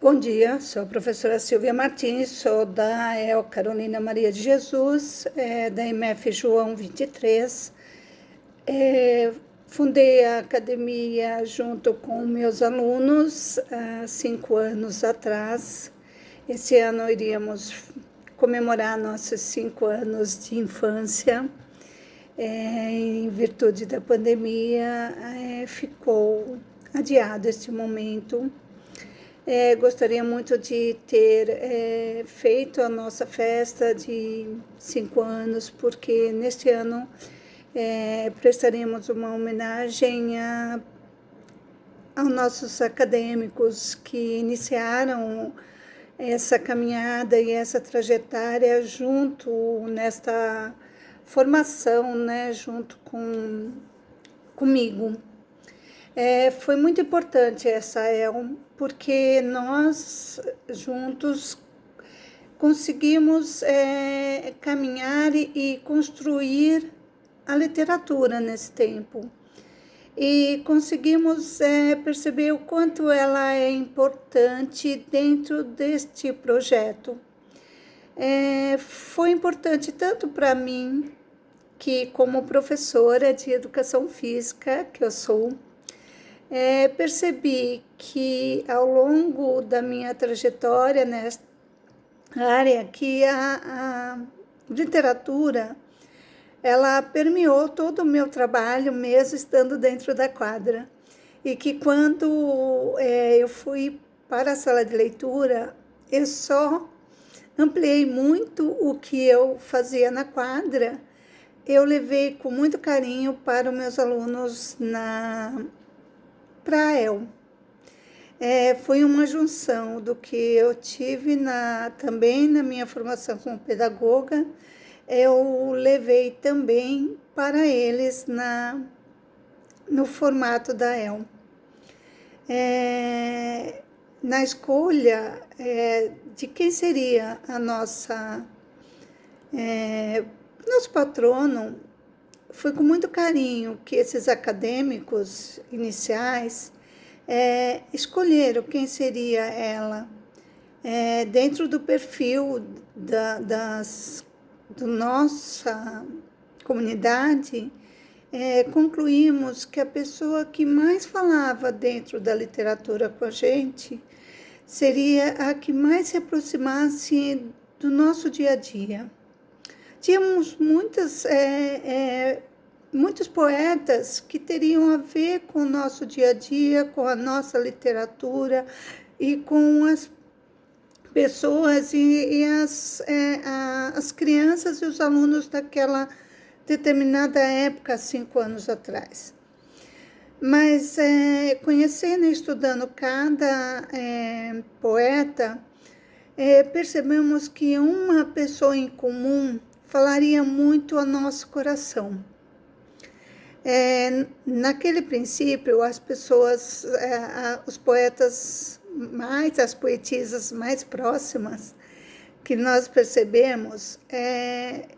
Bom dia, sou a professora Silvia Martins, sou da EL Carolina Maria de Jesus, da MF João 23. Fundei a academia junto com meus alunos há 5 anos atrás. Esse ano iríamos comemorar nossos 5 anos de infância. Em virtude da pandemia, ficou adiado este momento. Gostaria muito de ter feito a nossa festa de 5 anos, porque neste ano prestaremos uma homenagem aos nossos acadêmicos que iniciaram essa caminhada e essa trajetória junto nesta formação, né, junto comigo. Foi muito importante essa porque nós juntos conseguimos caminhar e construir a literatura nesse tempo. E conseguimos perceber o quanto ela é importante dentro deste projeto. Foi importante tanto para mim, que como professora de educação física, que eu sou, percebi que ao longo da minha trajetória nesta área, que a literatura, ela permeou todo o meu trabalho, mesmo estando dentro da quadra. E que quando eu fui para a sala de leitura, eu só ampliei muito o que eu fazia na quadra. Eu levei com muito carinho para os meus alunos para a EL. Foi uma junção do que eu tive também na minha formação como pedagoga, eu levei também para eles no formato da EL. Na escolha de quem seria nosso patrono, foi com muito carinho que esses acadêmicos iniciais escolheram quem seria ela. Dentro do perfil da nossa comunidade, concluímos que a pessoa que mais falava dentro da literatura com a gente seria a que mais se aproximasse do nosso dia a dia. Tínhamos muitos poetas que teriam a ver com o nosso dia a dia, com a nossa literatura e com as pessoas e as crianças e os alunos daquela determinada época, 5 anos atrás. Mas conhecendo e estudando cada poeta, percebemos que uma pessoa em comum falaria muito ao nosso coração. Naquele princípio, as pessoas, os poetas as poetisas mais próximas que nós percebemos,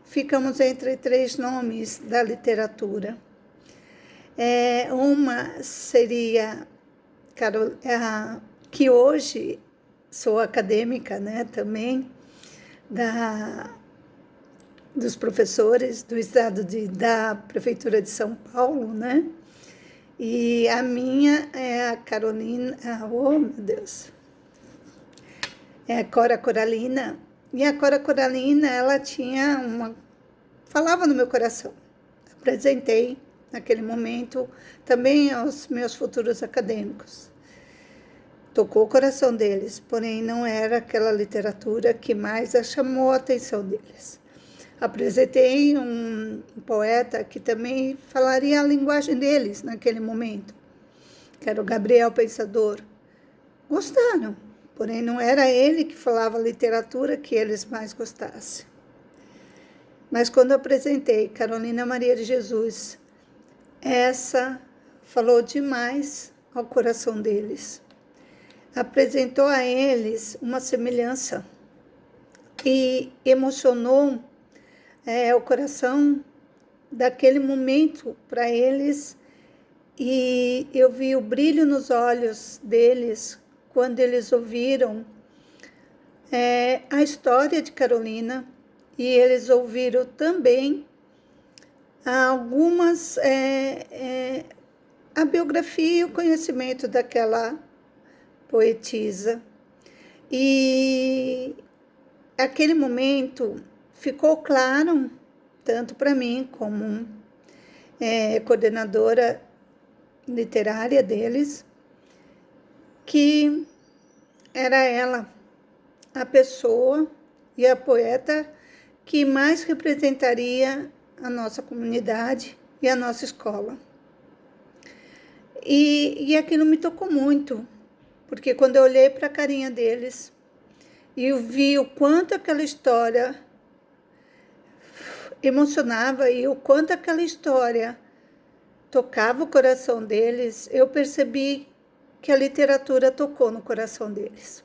ficamos entre 3 nomes da literatura. Uma seria, que hoje sou acadêmica, né, também, dos professores do estado da Prefeitura de São Paulo, né? E a minha é a Carolina, oh meu Deus, é a Cora Coralina. E a Cora Coralina, ela falava no meu coração. Apresentei naquele momento também aos meus futuros acadêmicos. Tocou o coração deles, porém não era aquela literatura que mais chamou a atenção deles. Apresentei um poeta que também falaria a linguagem deles naquele momento, que era o Gabriel Pensador. Gostaram, porém não era ele que falava a literatura que eles mais gostassem. Mas quando apresentei Carolina Maria de Jesus, essa falou demais ao coração deles. Apresentou a eles uma semelhança e emocionou o coração daquele momento para eles, e eu vi o brilho nos olhos deles quando eles ouviram a história de Carolina, e eles ouviram também algumas a biografia e o conhecimento daquela poetisa. E aquele momento ficou claro, tanto para mim como coordenadora literária deles, que era ela a pessoa e a poeta que mais representaria a nossa comunidade e a nossa escola. E aquilo me tocou muito, porque quando eu olhei para a carinha deles e eu vi o quanto aquela história emocionava e o quanto aquela história tocava o coração deles, eu percebi que a literatura tocou no coração deles.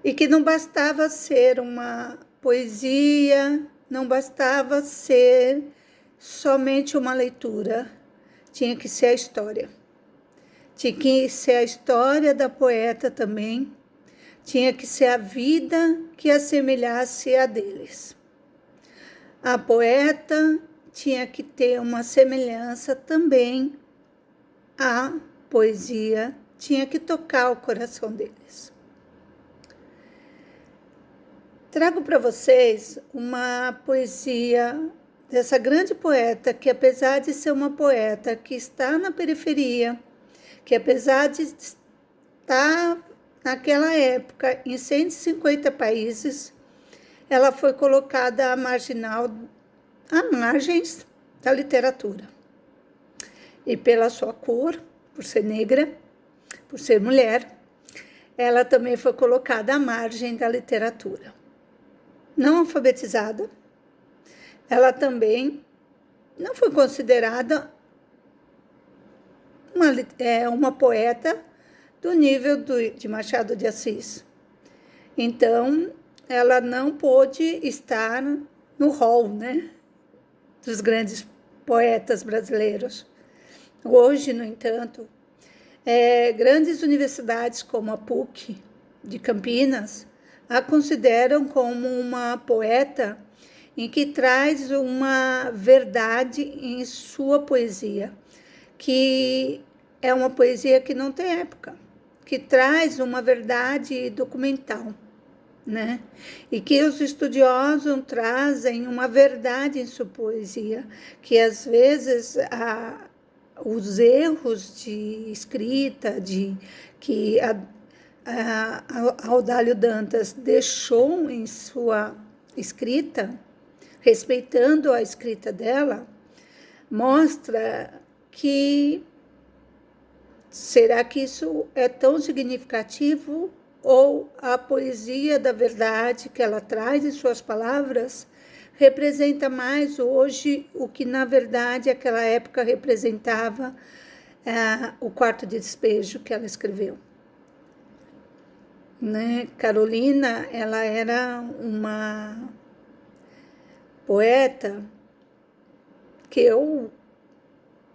E que não bastava ser uma poesia, não bastava ser somente uma leitura, tinha que ser a história. Tinha que ser a história da poeta também, tinha que ser a vida que assemelhasse a deles. A poeta tinha que ter uma semelhança também à poesia, tinha que tocar o coração deles. Trago para vocês uma poesia dessa grande poeta que, apesar de ser uma poeta que está na periferia, que apesar de estar naquela época em 150 países, ela foi colocada à margens da literatura. E pela sua cor, por ser negra, por ser mulher, ela também foi colocada à margem da literatura. Não alfabetizada, ela também não foi considerada uma poeta do nível de Machado de Assis. Então, ela não pôde estar no hall, né, dos grandes poetas brasileiros. Hoje, no entanto, grandes universidades como a PUC de Campinas a consideram como uma poeta em que traz uma verdade em sua poesia, que é uma poesia que não tem época, que traz uma verdade documental, né? E que os estudiosos trazem uma verdade em sua poesia, que às vezes os erros de escrita, que Audálio Dantas deixou em sua escrita, respeitando a escrita dela, mostra que será que isso é tão significativo, ou a poesia da verdade que ela traz em suas palavras representa mais hoje o que na verdade aquela época representava o quarto de despejo que ela escreveu. Né? Carolina, ela era uma poeta que eu,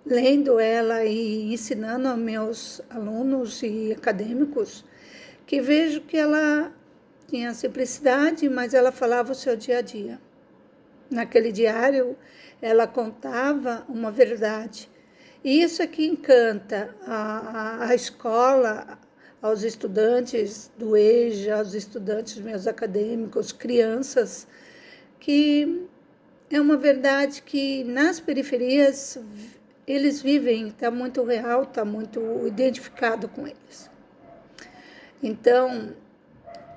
lendo ela e ensinando aos meus alunos e acadêmicos, que vejo que ela tinha simplicidade, mas ela falava o seu dia a dia. Naquele diário, ela contava uma verdade. E isso é que encanta a escola, aos estudantes do EJA, aos estudantes meus acadêmicos, crianças, que é uma verdade que nas periferias eles vivem, está muito real, está muito identificado com eles. Então,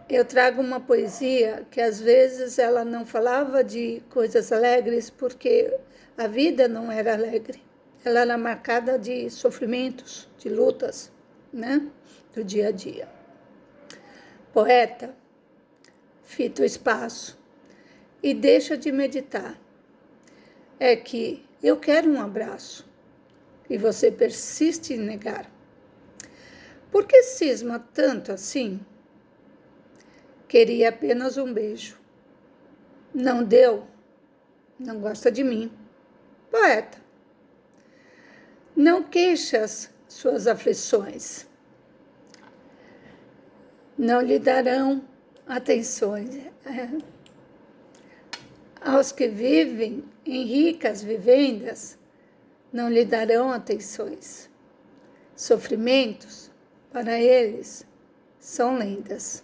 eu trago uma poesia que às vezes ela não falava de coisas alegres, porque a vida não era alegre, ela era marcada de sofrimentos, de lutas, né? Do dia a dia. Poeta, fita o espaço e deixa de meditar. É que eu quero um abraço e você persiste em negar. Por que cisma tanto assim? Queria apenas um beijo. Não deu, não gosta de mim. Poeta, não queixas suas aflições. não lhe darão atenções. Aos que vivem em ricas vivendas, não lhe darão atenções. Sofrimentos, para eles, são lendas.